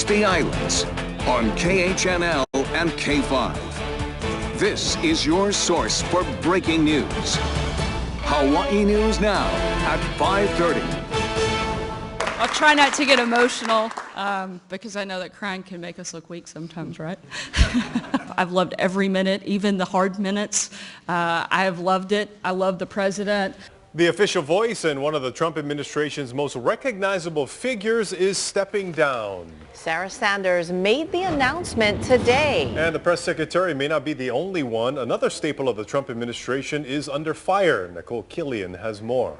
the islands on KHNL and K5. This is your source for breaking news. Hawaii News Now at 5:30. I'll try not to get emotional because I know that crying can make us look weak sometimes, right? I've loved every minute, even the hard minutes. I have loved it. I love the president. The official voice and one of the Trump administration's most recognizable figures is stepping down. Sarah Sanders made the announcement today. And the press secretary may not be the only one. Another staple of the Trump administration is under fire. Nicole Killian has more.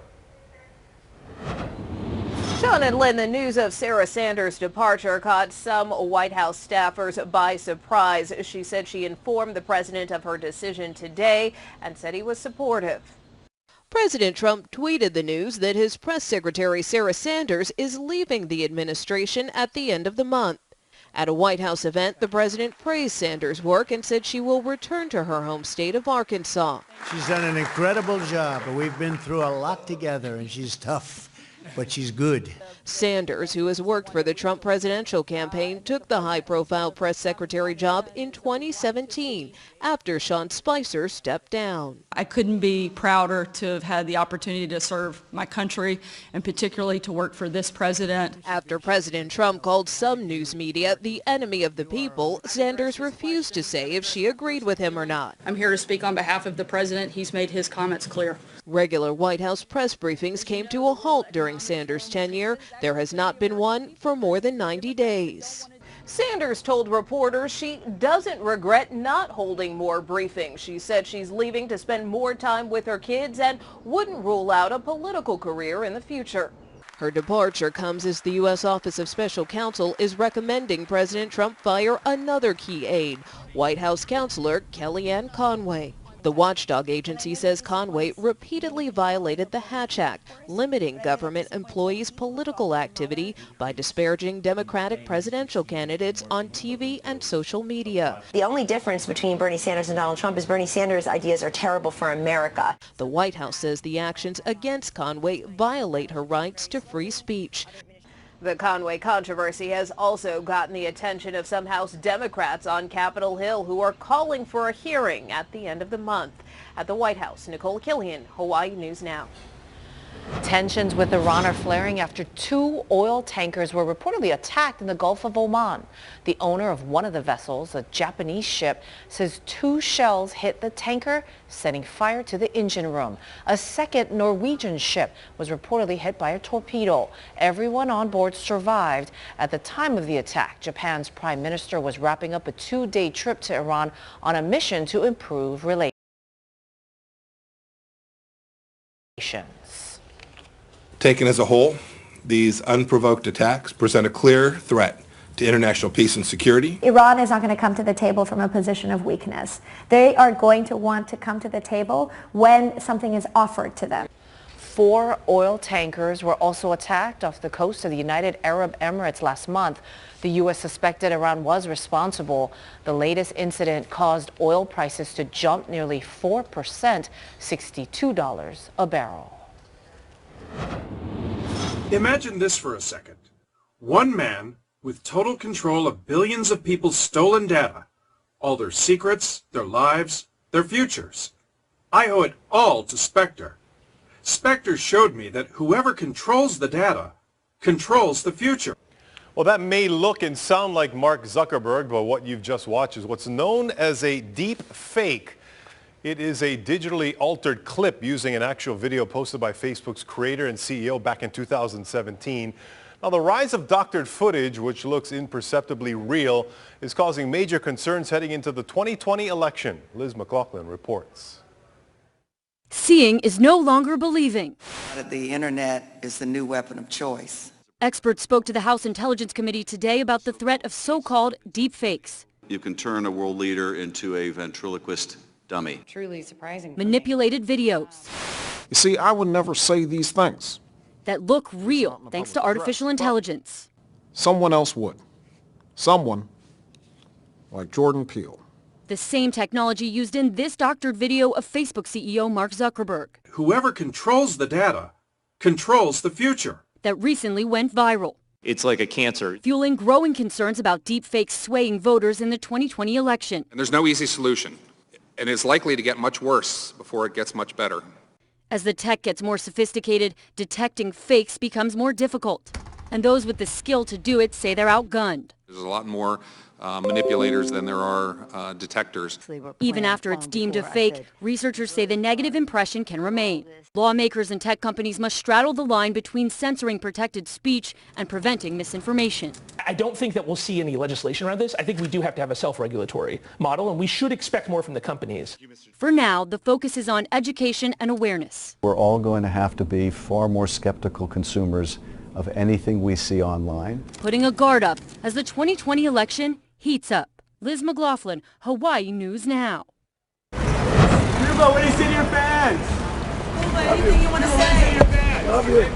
Sean and Lynn, the news of Sarah Sanders' departure caught some White House staffers by surprise. She said she informed the president of her decision today and said he was supportive. President Trump tweeted the news that his press secretary Sarah Sanders is leaving the administration at the end of the month. At a White House event, the president praised Sanders' work and said she will return to her home state of Arkansas. She's done an incredible job. We've been through a lot together, and she's tough, but she's good. Sanders, who has worked for the Trump presidential campaign, took the high-profile press secretary job in 2017 after Sean Spicer stepped down. I couldn't be prouder to have had the opportunity to serve my country and particularly to work for this president. After President Trump called some news media the enemy of the people, Sanders refused to say if she agreed with him or not. I'm here to speak on behalf of the president. He's made his comments clear. Regular White House press briefings came to a halt during Sanders' tenure. There has not been one for more than 90 days. Sanders told reporters she doesn't regret not holding more briefings. She said she's leaving to spend more time with her kids and wouldn't rule out a political career in the future. Her departure comes as the U.S. Office of Special Counsel is recommending President Trump fire another key aide, White House counselor Kellyanne Conway. The watchdog agency says Conway repeatedly violated the Hatch Act, limiting government employees' political activity by disparaging Democratic presidential candidates on TV and social media. The only difference between Bernie Sanders and Donald Trump is Bernie Sanders' ideas are terrible for America. The White House says the actions against Conway violate her rights to free speech. The Conway controversy has also gotten the attention of some House Democrats on Capitol Hill who are calling for a hearing at the end of the month. At the White House, Nicole Killian, Hawaii News Now. Tensions with Iran are flaring after 2 oil tankers were reportedly attacked in the Gulf of Oman. The owner of one of the vessels, a Japanese ship, says 2 shells hit the tanker, setting fire to the engine room. A second Norwegian ship was reportedly hit by a torpedo. Everyone on board survived. At the time of the attack, Japan's prime minister was wrapping up a 2-day trip to Iran on a mission to improve relations. Taken as a whole, these unprovoked attacks present a clear threat to international peace and security. Iran is not going to come to the table from a position of weakness. They are going to want to come to the table when something is offered to them. 4 oil tankers were also attacked off the coast of the United Arab Emirates last month. The U.S. suspected Iran was responsible. The latest incident caused oil prices to jump nearly 4%, $62 a barrel. Imagine this for a second. One man with total control of billions of people's stolen data, all their secrets, their lives, their futures. I owe it all to Spectre. Spectre showed me that whoever controls the data controls the future. Well, that may look and sound like Mark Zuckerberg, but what you've just watched is what's known as a deep fake. It is a digitally altered clip using an actual video posted by Facebook's creator and CEO back in 2017. Now, the rise of doctored footage, which looks imperceptibly real, is causing major concerns heading into the 2020 election. Liz McLaughlin reports. Seeing is no longer believing. The internet is the new weapon of choice. Experts spoke to the House Intelligence Committee today about the threat of so-called deepfakes. You can turn a world leader into a ventriloquist dummy. Truly surprising. Manipulated videos. You see, I would never say these things. That look real thanks to artificial intelligence. Someone else would. Someone like Jordan Peele. The same technology used in this doctored video of Facebook CEO Mark Zuckerberg. Whoever controls the data controls the future. That recently went viral. It's like a cancer. Fueling growing concerns about deepfakes swaying voters in the 2020 election. And there's no easy solution, and it's likely to get much worse before it gets much better. As the tech gets more sophisticated, detecting fakes becomes more difficult. And those with the skill to do it say they're outgunned. There's a lot more manipulators than there are detectors. Even after it's deemed a fake, researchers say the negative impression can remain. Lawmakers and tech companies must straddle the line between censoring protected speech and preventing misinformation. I don't think that we'll see any legislation around this. I think we do have to have a self-regulatory model, and we should expect more from the companies. For now, the focus is on education and awareness. We're all going to have to be far more skeptical consumers of anything we see online. Putting a guard up as the 2020 election heats up. Liz McLaughlin, Hawaii News Now. Cuba, what do you say to your fans? Cuba, anything you want to say? Love you.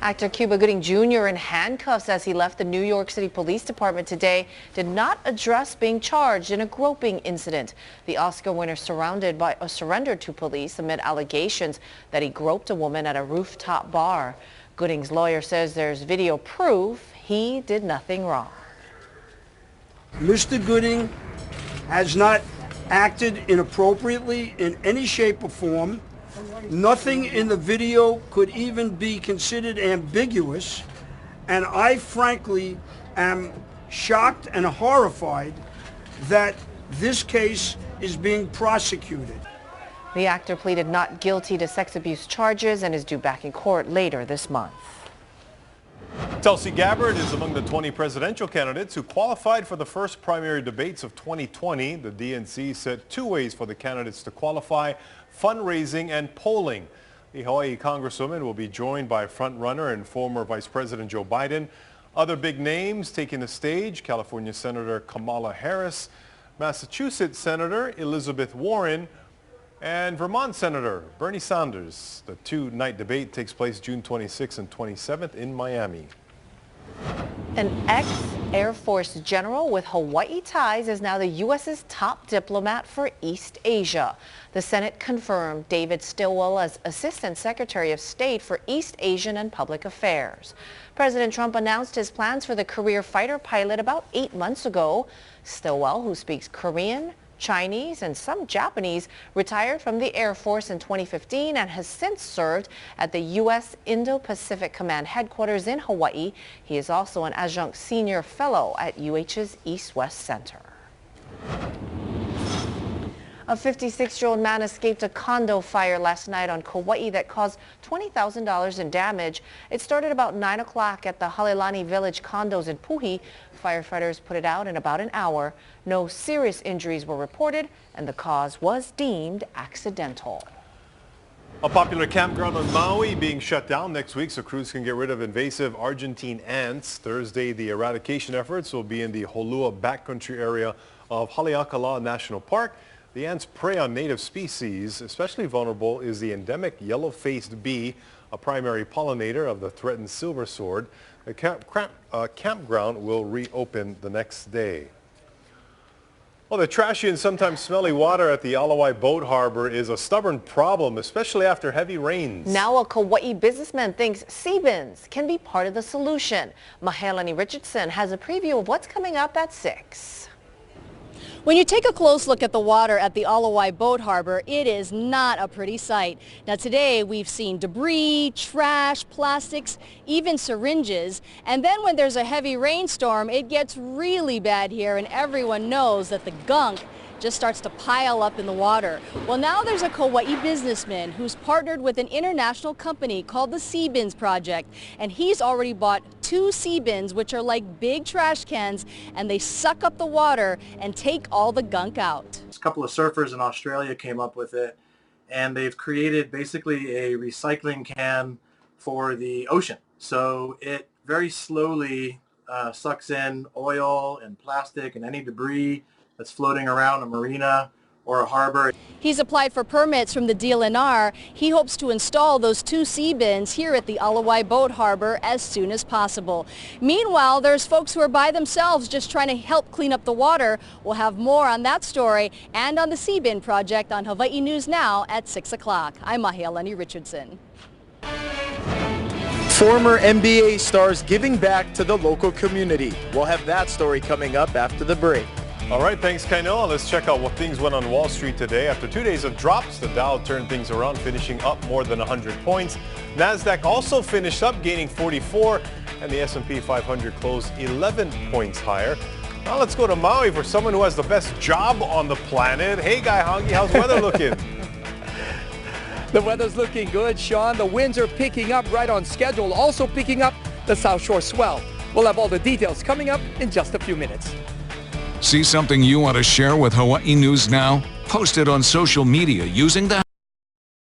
Actor Cuba Gooding Jr. in handcuffs as he left the New York City Police Department today did not address being charged in a groping incident. The Oscar winner surrendered to police amid allegations that he groped a woman at a rooftop bar. Gooding's lawyer says there's video proof he did nothing wrong. Mr. Gooding has not acted inappropriately in any shape or form. Nothing in the video could even be considered ambiguous, and I frankly am shocked and horrified that this case is being prosecuted. The actor pleaded not guilty to sex abuse charges and is due back in court later this month. Tulsi Gabbard is among the 20 presidential candidates who qualified for the first primary debates of 2020. The DNC set 2 ways for the candidates to qualify: fundraising and polling. The Hawaii Congresswoman will be joined by frontrunner and former Vice President Joe Biden. Other big names taking the stage: California Senator Kamala Harris, Massachusetts Senator Elizabeth Warren, and Vermont Senator Bernie Sanders. The 2-night debate takes place June 26th and 27th in Miami. An ex-Air Force general with Hawaii ties is now the U.S.'s top diplomat for East Asia. The Senate confirmed David Stilwell as Assistant Secretary of State for East Asian and Public Affairs. President Trump announced his plans for the career fighter pilot about 8 months ago. Stilwell, who speaks Korean, Chinese, and some Japanese, retired from the Air Force in 2015 and has since served at the U.S. Indo-Pacific Command headquarters in Hawaii. He is also an adjunct senior fellow at UH's East-West Center. A 56-year-old man escaped a condo fire last night on Kauai that caused $20,000 in damage. It started about 9 o'clock at the Halilani Village condos in Puhi. Firefighters put it out in about an hour. No serious injuries were reported, and the cause was deemed accidental. A popular campground on Maui being shut down next week so crews can get rid of invasive Argentine ants. Thursday, the eradication efforts will be in the Holua backcountry area of Haleakala National Park. The ants prey on native species. Especially vulnerable is the endemic yellow-faced bee, a primary pollinator of the threatened silver sword. The campground will reopen the next day. Well, the trashy and sometimes smelly water at the Alawai Boat Harbor is a stubborn problem, especially after heavy rains. Now a Kauai businessman thinks sea bins can be part of the solution. Mahealani Richardson has a preview of what's coming up at 6. When you take a close look at the water at the Alawai Boat Harbor, it is not a pretty sight. Now today we've seen debris, trash, plastics, even syringes. And then when there's a heavy rainstorm, it gets really bad here, and everyone knows that the gunk just starts to pile up in the water. Well, now there's a Kauai businessman who's partnered with an international company called the Sea Bins Project, and he's already bought 2 sea bins, which are like big trash cans, and they suck up the water and take all the gunk out. A couple of surfers in Australia came up with it, and they've created basically a recycling can for the ocean. So it very slowly sucks in oil and plastic and any debris that's floating around a marina or a harbor. He's applied for permits from the DLNR. He hopes to install those 2 sea bins here at the Alawai Boat Harbor as soon as possible. Meanwhile, there's folks who are by themselves just trying to help clean up the water. We'll have more on that story and on the Sea Bin Project on Hawaii News Now at 6 o'clock. I'm Mahealani Richardson. Former NBA stars giving back to the local community. We'll have that story coming up after the break. All right, thanks, Kainoa. Let's check out what things went on Wall Street today. After 2 days of drops, the Dow turned things around, finishing up more than 100 points. NASDAQ also finished up, gaining 44, and the S&P 500 closed 11 points higher. Now let's go to Maui for someone who has the best job on the planet. Hey, Guy Hongi, how's the weather looking? The weather's looking good, Sean. The winds are picking up right on schedule, also picking up the South Shore swell. We'll have all the details coming up in just a few minutes. See something you want to share with Hawaii News Now? Post it on social media using the